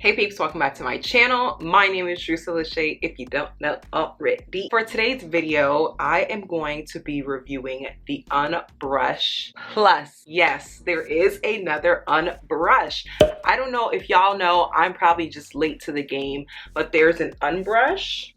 Hey peeps, welcome back to my channel. My name is Drusilla Shay, if you don't know already. For today's video, I am going to be reviewing the Unbrush Plus. Yes, there is another Unbrush. I don't know if y'all know, I'm probably just late to the game, but there's an Unbrush.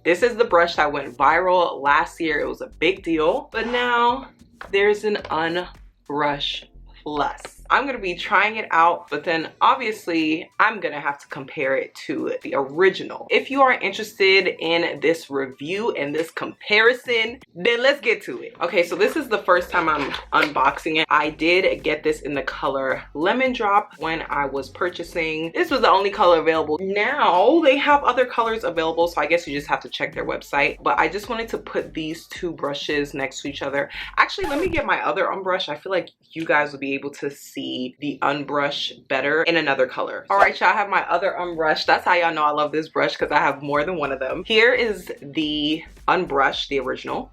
This is the brush that went viral last year. It was a big deal, but now there's an Unbrush Plus. I'm gonna be trying it out, but then obviously I'm gonna have to compare it to the original. If you are interested in this review and this comparison, then let's get to it. Okay, so this is the first time I'm unboxing it. I did get this in the color Lemon Drop when I was purchasing. This was the only color available. Now they have other colors available, so I guess you just have to check their website. But I just wanted to put these two brushes next to each other. Actually, let me get my other Unbrush. I feel like you guys will be able to see the Unbrush better in another color. All right, y'all, I have my other Unbrush. That's how y'all know I love this brush, because I have more than one of them. Here is the Unbrush, the original,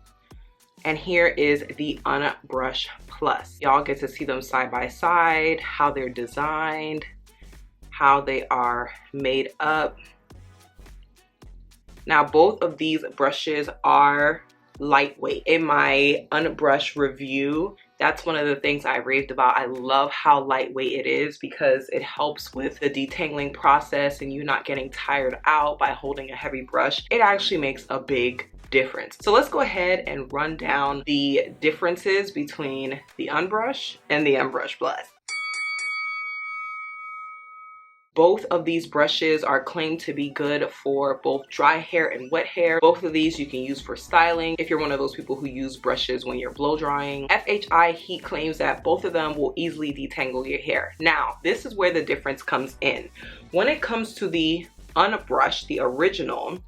and here is the Unbrush Plus. Y'all get to see them side by side, how they're designed, how they are made up. Now, both of these brushes are lightweight. In my Unbrush review, that's one of the things I raved about. I love how lightweight it is because it helps with the detangling process and you not getting tired out by holding a heavy brush. It actually makes a big difference. So let's go ahead and run down the differences between the Unbrush and the Unbrush Plus. Both of these brushes are claimed to be good for both dry hair and wet hair. Both of these you can use for styling if you're one of those people who use brushes when you're blow drying. FHI Heat claims that both of them will easily detangle your hair. Now, this is where the difference comes in. When it comes to the Unbrush, the original,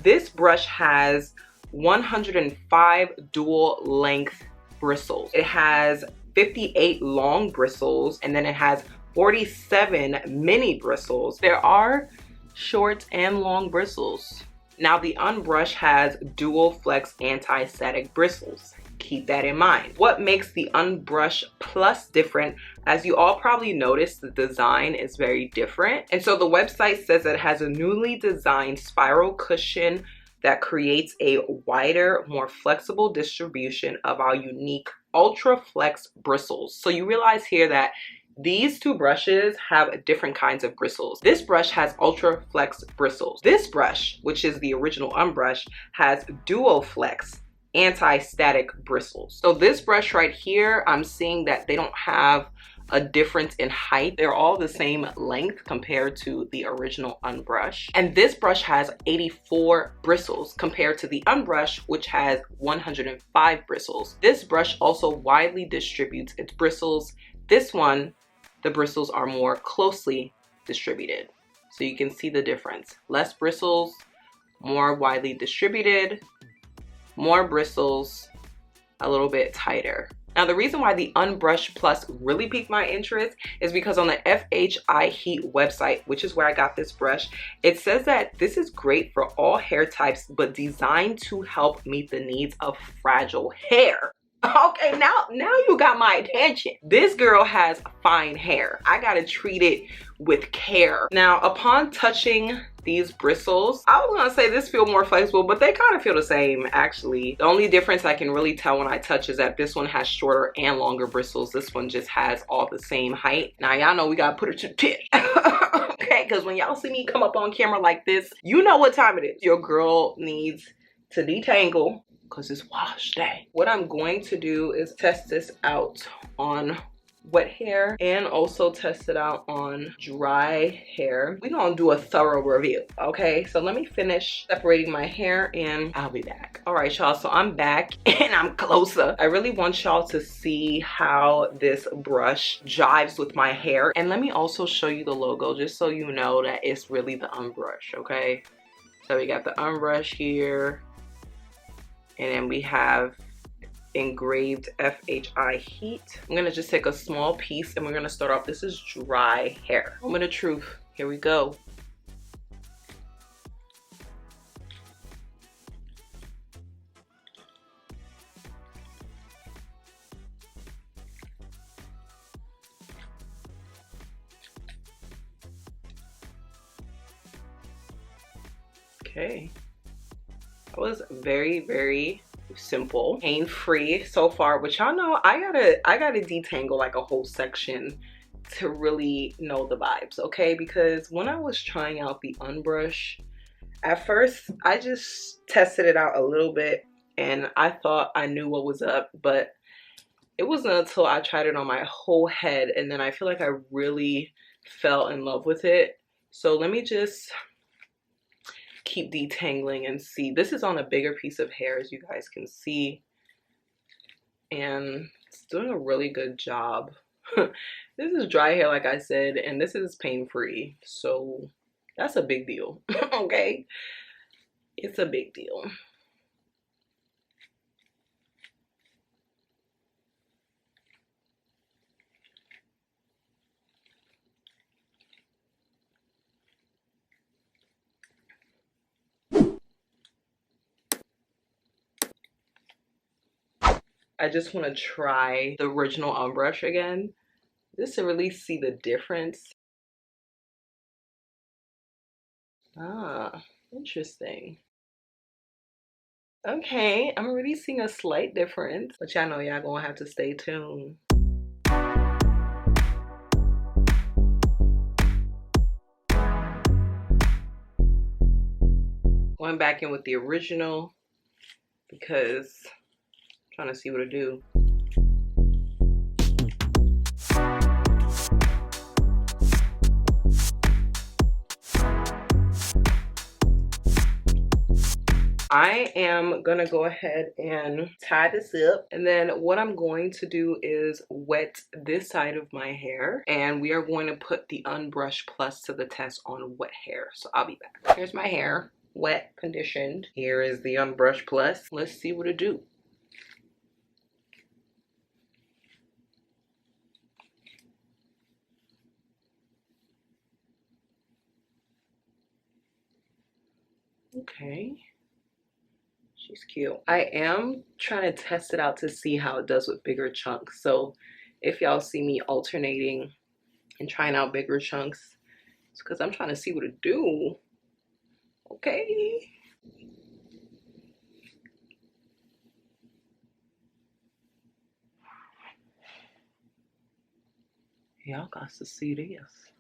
this brush has 105 dual length bristles. It has 58 long bristles, and then it has 47 mini bristles. There are short and long bristles. Now, the Unbrush has dual flex anti-static bristles. Keep that in mind. What makes the Unbrush Plus different, as you all probably noticed, the design is very different. And so the website says it has a newly designed spiral cushion that creates a wider, more flexible distribution of our unique Ultra Flex bristles. So you realize here that these two brushes have different kinds of bristles. This brush has Ultra Flex bristles. This brush, which is the original Unbrush, has Dual Flex anti-static bristles. So this brush right here, I'm seeing that they don't have a difference in height. They're all the same length compared to the original Unbrush. And this brush has 84 bristles compared to the Unbrush, which has 105 bristles. This brush also widely distributes its bristles. This one, the bristles are more closely distributed. So you can see the difference. Less bristles, more widely distributed, more bristles, a little bit tighter. Now, the reason why the Unbrush Plus really piqued my interest is because on the FHI Heat website, which is where I got this brush, it says that this is great for all hair types, but designed to help meet the needs of fragile hair. Okay, now you got my attention. This girl has fine hair. I gotta treat it with care. Now, upon touching these bristles, I was gonna say this feel more flexible, but they kind of feel the same actually. The only difference I can really tell when I touch is that this one has shorter and longer bristles. This one just has all the same height. Now, y'all know we gotta put it to the test. Okay, because when y'all see me come up on camera like this, you know what time it is. Your girl needs to detangle, because it's wash day. What I'm going to do is test this out on wet hair and also test it out on dry hair. We're gonna do a thorough review, okay? So let me finish separating my hair and I'll be back. All right, y'all, so I'm back and I'm closer. I really want y'all to see how this brush jives with my hair. And let me also show you the logo just so you know that it's really the Unbrush, okay? So we got the Unbrush here, and then we have engraved FHI Heat. I'm gonna just take a small piece and we're gonna start off. This is dry hair. Moment of truth. Here we go. Okay, that was very simple, pain-free so far. But y'all know I gotta detangle like a whole section to really know the vibes, okay? Because when I was trying out the Unbrush, at first I just tested it out a little bit and I thought I knew what was up, but it wasn't until I tried it on my whole head and then I feel like I really fell in love with it. So let me just keep detangling and see. This is on a bigger piece of hair, as you guys can see, and it's doing a really good job. This is dry hair, like I said, and this is pain-free, so that's a big deal. Okay, it's a big deal. I just want to try the original Unbrush again, just to really see the difference. Ah, interesting. Okay, I'm already seeing a slight difference, but y'all know y'all gonna have to stay tuned. Going back in with the original because I'm trying to see what to do. I am gonna go ahead and tie this up, and then what I'm going to do is wet this side of my hair, and we are going to put the Unbrush Plus to the test on wet hair. So I'll be back. Here's my hair, wet, conditioned. Here is the Unbrush Plus. Let's see what it do. Okay. She's cute. I am trying to test it out to see how it does with bigger chunks. So if y'all see me alternating and trying out bigger chunks, it's because I'm trying to see what it do. Okay. Y'all got to see this.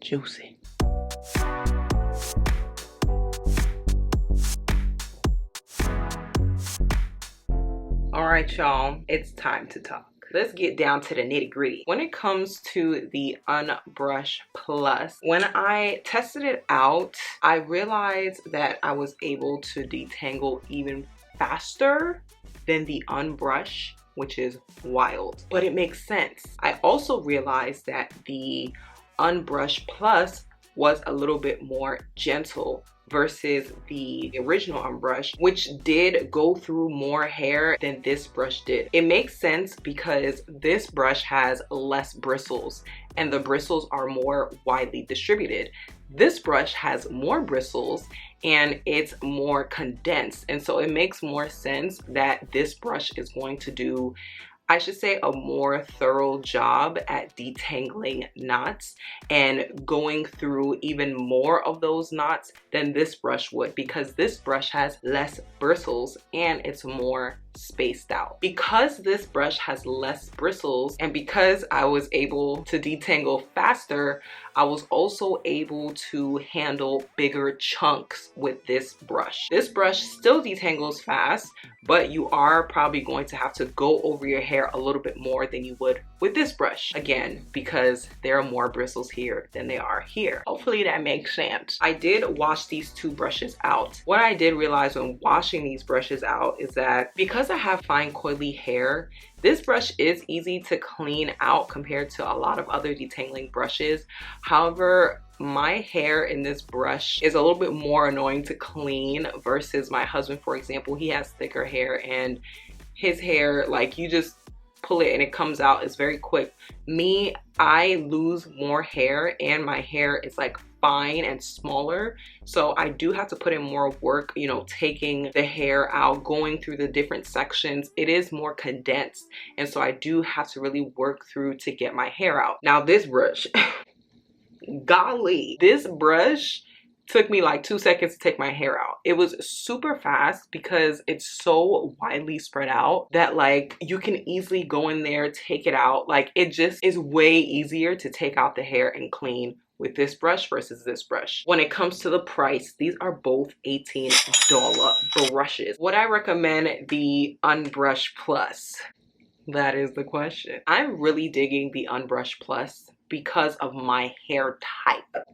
Juicy. All right, y'all, it's time to talk. Let's get down to the nitty-gritty. When it comes to the Unbrush Plus, when I tested it out, I realized that I was able to detangle even faster than the Unbrush, which is wild, but it makes sense. I also realized that the Unbrush Plus was a little bit more gentle versus the original Unbrush, which did go through more hair than this brush did. It makes sense because this brush has less bristles and the bristles are more widely distributed. This brush has more bristles and it's more condensed, and so it makes more sense that this brush is going to do, I should say, a more thorough job at detangling knots and going through even more of those knots than this brush would, because this brush has less bristles and it's more spaced out. Because this brush has less bristles and because I was able to detangle faster, I was also able to handle bigger chunks with this brush. This brush still detangles fast, but you are probably going to have to go over your hair a little bit more than you would with this brush. Again, because there are more bristles here than they are here. Hopefully that makes sense. I did wash these two brushes out. What I did realize when washing these brushes out is that because I have fine coily hair, this brush is easy to clean out compared to a lot of other detangling brushes. However, my hair in this brush is a little bit more annoying to clean versus my husband, for example. He has thicker hair and his hair, like, you just pull it and it comes out. It's very quick. Me, I lose more hair and my hair is like fine and smaller, so I do have to put in more work, you know, taking the hair out, going through the different sections. It is more condensed, and so I do have to really work through to get my hair out. Now this brush golly, this brush Took me like 2 seconds to take my hair out. It was super fast because it's so widely spread out that like you can easily go in there, take it out. Like it just is way easier to take out the hair and clean with this brush versus this brush. When it comes to the price, these are both $18 brushes. Would I recommend the Unbrush Plus? That is the question. I'm really digging the Unbrush Plus because of my hair type.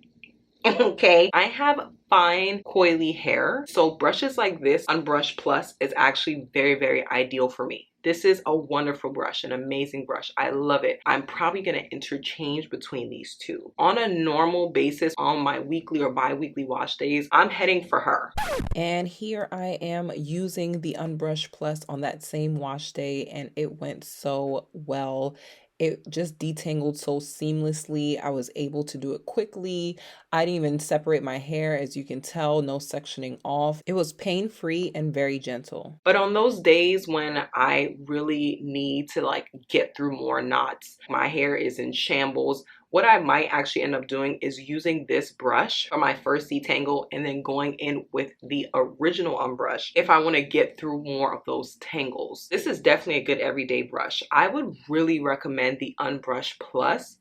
Okay, I have fine coily hair, so brushes like this Unbrush Plus is actually very, very ideal for me. This is a wonderful brush, an amazing brush. I love it. I'm probably gonna interchange between these two. On a normal basis, on my weekly or bi-weekly wash days, I'm heading for her. And here I am using the Unbrush Plus on that same wash day, and it went so well. It just detangled so seamlessly. I was able to do it quickly. I didn't even separate my hair, as you can tell, no sectioning off. It was pain-free and very gentle. But on those days when I really need to like get through more knots, my hair is in shambles, what I might actually end up doing is using this brush for my first detangle and then going in with the original Unbrush if I want to get through more of those tangles. This is definitely a good everyday brush. I would really recommend the Unbrush Plus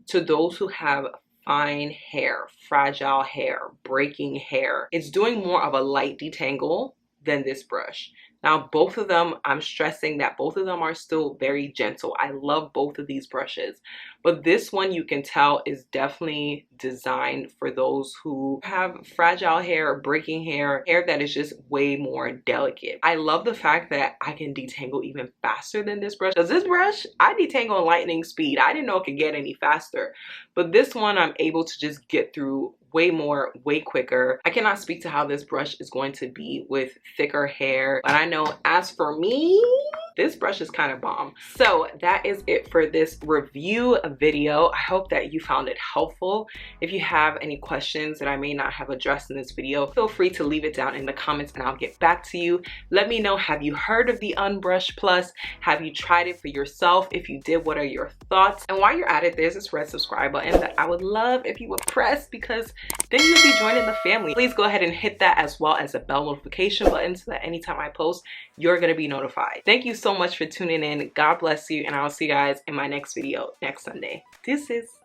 to those who have fine hair, fragile hair, breaking hair. It's doing more of a light detangle than this brush. Now, both of them, I'm stressing that both of them are still very gentle. I love both of these brushes, but this one you can tell is definitely designed for those who have fragile hair, breaking hair, hair that is just way more delicate. I love the fact that I can detangle even faster than this brush, because this brush, I detangle at lightning speed. I didn't know it could get any faster, but this one I'm able to just get through way more, way quicker. I cannot speak to how this brush is going to be with thicker hair, but I know as for me, this brush is kind of bomb. So that is it for this review video. I hope that you found it helpful. If you have any questions that I may not have addressed in this video, feel free to leave it down in the comments and I'll get back to you. Let me know, have you heard of the Unbrush Plus? Have you tried it for yourself? If you did, what are your thoughts? And while you're at it, there's this red subscribe button that I would love if you would press, because then you'll be joining the family. Please go ahead and hit that, as well as a bell notification button, so that anytime I post, you're gonna be notified. Thank you so much for tuning in. God bless you, and I'll see you guys in my next video next Sunday. Deuces.